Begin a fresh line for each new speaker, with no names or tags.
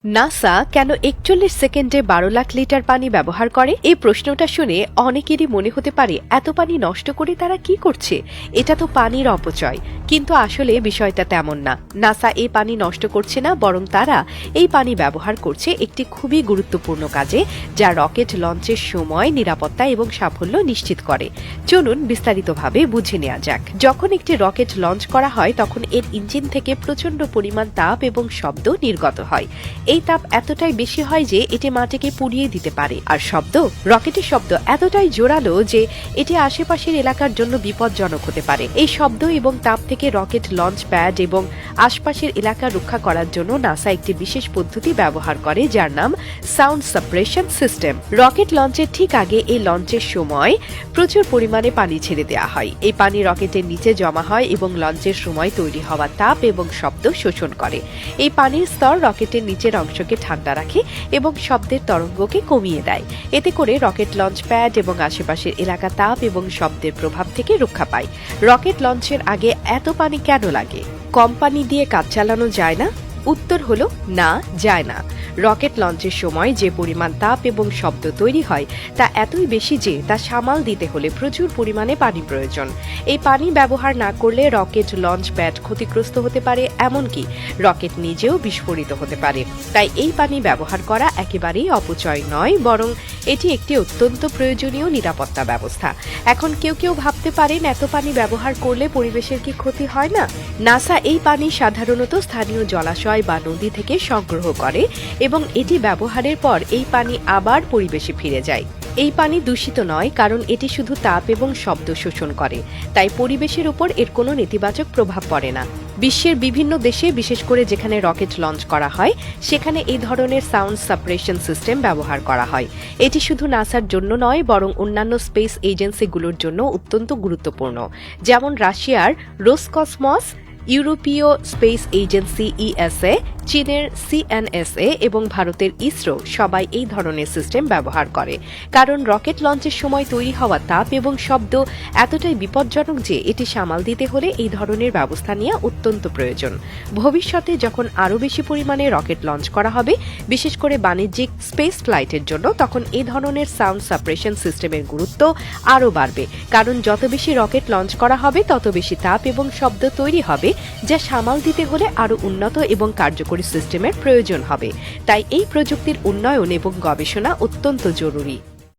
NASA কেন ৪১ সেকেন্ডে ১২ lakh litre পানি ব্যবহার করে? এই প্রশ্নটা শুনে অনেকেরই মনে হতে পারে এত পানি নষ্ট করে তারা কি করছে, এটা তো পানির অপচয়। কিন্তু আসলে বিষয়টা তেমন না। নাসা এই পানি নষ্ট করছে না, বরং তারা এই পানি ব্যবহার করছে একটি খুবই গুরুত্বপূর্ণ কাজে, যা রকেট লঞ্চের সময় নিরাপত্তা এবং সাফল্য নিশ্চিত করে। চলুন বিস্তারিতভাবে বুঝে নেওয়া যাক। যখন একটি রকেট লঞ্চ করা হয় তখন এর ইঞ্জিন থেকে প্রচণ্ড পরিমাণ তাপ এবং শব্দ নির্গত হয়। এই তাপ এতটাই বেশি হয় যে এটি মাটিকে পুড়িয়ে দিতে পারে, আর রকেটের শব্দ এতটাই জোরালো যে এটি আশেপাশের এলাকার জন্য বিপজ্জনক হতে পারে। এই শব্দ এবং তাপ থেকে রকেট লঞ্চ প্যাড এবং আশপাশের এলাকা রক্ষা করার জন্য নাসা একটি বিশেষ পদ্ধতি ব্যবহার করে, যার নাম সাউন্ড সাপ্রেশন সিস্টেম। রকেট লঞ্চের ঠিক আগে এই লঞ্চের সময় প্রচুর পরিমাণে পানি ছেড়ে দেওয়া হয়। এই পানি রকেটের নিচে জমা হয় এবং লঞ্চের সময় তৈরি হওয়া তাপ এবং শব্দ শোষণ করে। এই পানির স্তর রকেটের নিচের অংশকে ঠান্ডা রাখে এবং শব্দের তরঙ্গকে কমিয়ে দেয়। এতে করে রকেট লঞ্চ প্যাড এবং আশেপাশের এলাকা তাপ এবং শব্দের প্রভাব থেকে রক্ষা পায়। রকেট লঞ্চের আগে এত পানি কেন লাগে? কম পানি দিয়ে কাজ চালানো যায় না? উত্তর হলো না, যায় না। রকেট লঞ্চের সময় যে পরিমাণ তাপ এবং শব্দ তৈরি হয় তা এতই বেশি যে তা সামাল দিতে হলে প্রচুর পরিমাণে পানি প্রয়োজন। এই পানি ব্যবহার না করলে রকেট লঞ্চ প্যাড ক্ষতিগ্রস্ত হতে পারে, এমনকি রকেট নিজেও বিস্ফোরিত হতে পারে। তাই এই পানি ব্যবহার করা একেবারেই অপচয় নয়, বরং এটি একটি অত্যন্ত প্রয়োজনীয় নিরাপত্তা ব্যবস্থা। এখন কেউ কেউ ভাবতে পারেন এত পানি ব্যবহার করলে পরিবেশের কি ক্ষতি হয় না? নাসা এই পানি সাধারণত স্থানীয় জলাশয় বা নদী থেকে সংগ্রহ করে এবং এটি ব্যবহারের পর এই পানি আবার পরিবেশে ফিরে যায়। এই পানি দূষিত নয়, কারণ এটি শুধু তাপ এবং শব্দ শোষণ করে, তাই পরিবেশের উপর এর কোনো নেতিবাচক প্রভাব পড়ে না। বিশ্বের বিভিন্ন দেশে, বিশেষ করে যেখানে রকেট লঞ্চ করা হয়, সেখানে এই ধরনের সাউন্ড সাপ্রেশন সিস্টেম ব্যবহার করা হয়। এটি শুধু নাসার জন্য নয়, বরং অন্যান্য স্পেস এজেন্সিগুলোর জন্য অত্যন্ত গুরুত্বপূর্ণ, যেমন রাশিয়ার রোসকসমস, ইউরোপীয় স্পেস এজেন্সি ইএসএ, চীনের সিএনএসএ এবং ভারতের ইসরো সবাই এই ধরনের সিস্টেম ব্যবহার করে, কারণ রকেট লঞ্চের সময় তৈরি হওয়া তাপ এবং শব্দ এতটাই বিপজ্জনক যে এটি সামাল দিতে হলে এই ধরনের ব্যবস্থা নেওয়া অত্যন্ত প্রয়োজন। ভবিষ্যতে যখন আরও বেশি পরিমাণে রকেট লঞ্চ করা হবে, বিশেষ করে বাণিজ্যিক স্পেস ফ্লাইটের জন্য, তখন এই ধরনের সাউন্ড সাপ্রেশন সিস্টেমের গুরুত্ব আরও বাড়বে, কারণ যত বেশি রকেট লঞ্চ করা হবে তত বেশি তাপ এবং শব্দ তৈরি হবে, যা সামাল দিতে হলে আরও উন্নত এবং কার্যকরী সিস্টেমের প্রয়োজন হবে। তাই এই প্রযুক্তির উন্নয়ন এবং গবেষণা অত্যন্ত জরুরি।